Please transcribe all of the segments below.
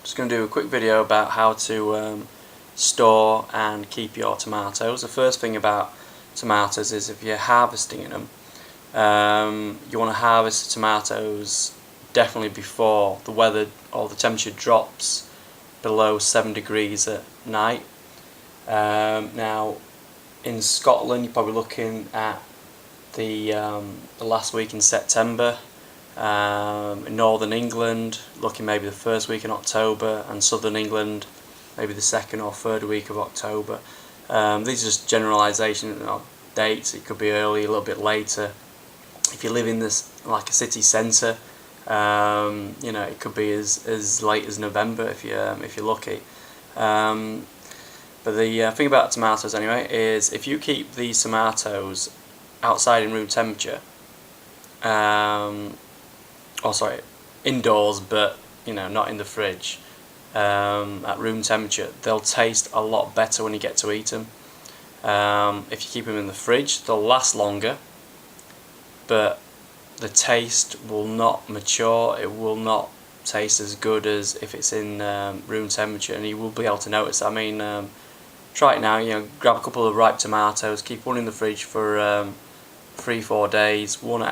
Just going to do a quick video about how to store and keep your tomatoes. The first thing about tomatoes is if you're harvesting them, you want to harvest the tomatoes definitely before the weather or the temperature drops below 7 degrees at night. Now in Scotland you're probably looking at the last week in September. In Northern England looking maybe the first week in October, and Southern England maybe the second or third week of October. These are just generalisation of dates. It could be early, a little bit later. If you live in this like a city centre, you know, it could be as late as November if you're lucky. But the thing about tomatoes anyway is if you keep these tomatoes outside in room temperature, indoors, but you know, not in the fridge, at room temperature, they'll taste a lot better when you get to eat them. If you keep them in the fridge, they'll last longer, but the taste will not mature. It will not taste as good as if it's in room temperature, and you will be able to notice. I mean, try it now. You know, grab a couple of ripe tomatoes, keep one in the fridge for 3-4 days, one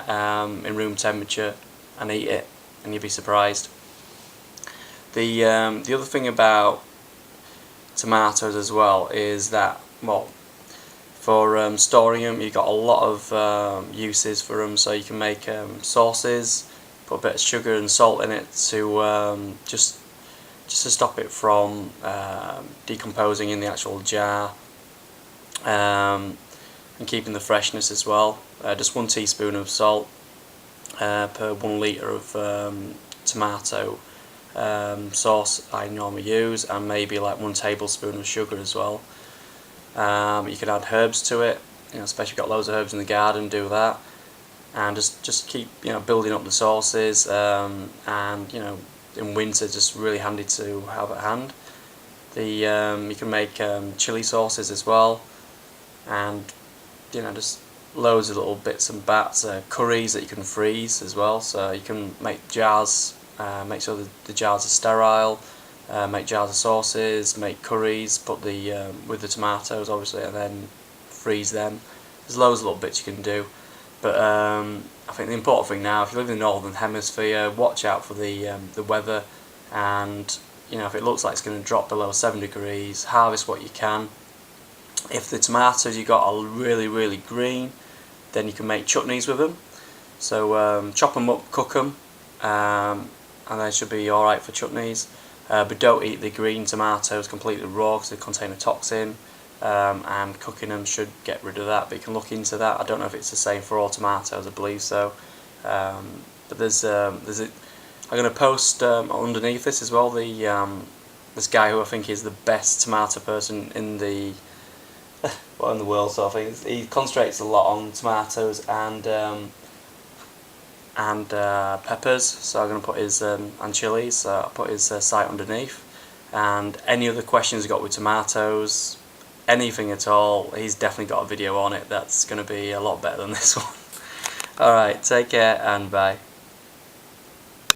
in room temperature, and eat it, and you'll be surprised. The other thing about tomatoes as well is that, well, for storing them, you've got a lot of uses for them. So you can make sauces, put a bit of sugar and salt in it to just to stop it from decomposing in the actual jar, and keeping the freshness as well. Just 1 teaspoon of salt per 1 litre of tomato sauce I normally use, and maybe like 1 tablespoon of sugar as well. You can add herbs to it, you know, especially if you've got loads of herbs in the garden, do that, and just keep, you know, building up the sauces, and you know, in winter just really handy to have at hand. You can make chili sauces as well, and you know, just loads of little bits and bats, curries that you can freeze as well. So you can make jars, make sure the jars are sterile, make jars of sauces, make curries, put the with the tomatoes obviously, and then freeze them. There's loads of little bits you can do, but I think the important thing now, if you live in the Northern Hemisphere, watch out for the weather, and you know, if it looks like it's going to drop below 7 degrees, harvest what you can. If the tomatoes you got are really green, then you can make chutneys with them. So chop them up, cook them, and they should be alright for chutneys. But don't eat the green tomatoes completely raw because they contain a toxin, and cooking them should get rid of that. But you can look into that. I don't know if it's the same for all tomatoes, I believe so. But there's I'm going to post underneath this as well this guy who I think is the best tomato person in the in the world, sort of thing. He concentrates a lot on tomatoes and peppers, so I'm going to put his and chilies, so I'll put his site underneath. And any other questions you got with tomatoes, anything at all, he's definitely got a video on it that's going to be a lot better than this one. Alright, take care and bye.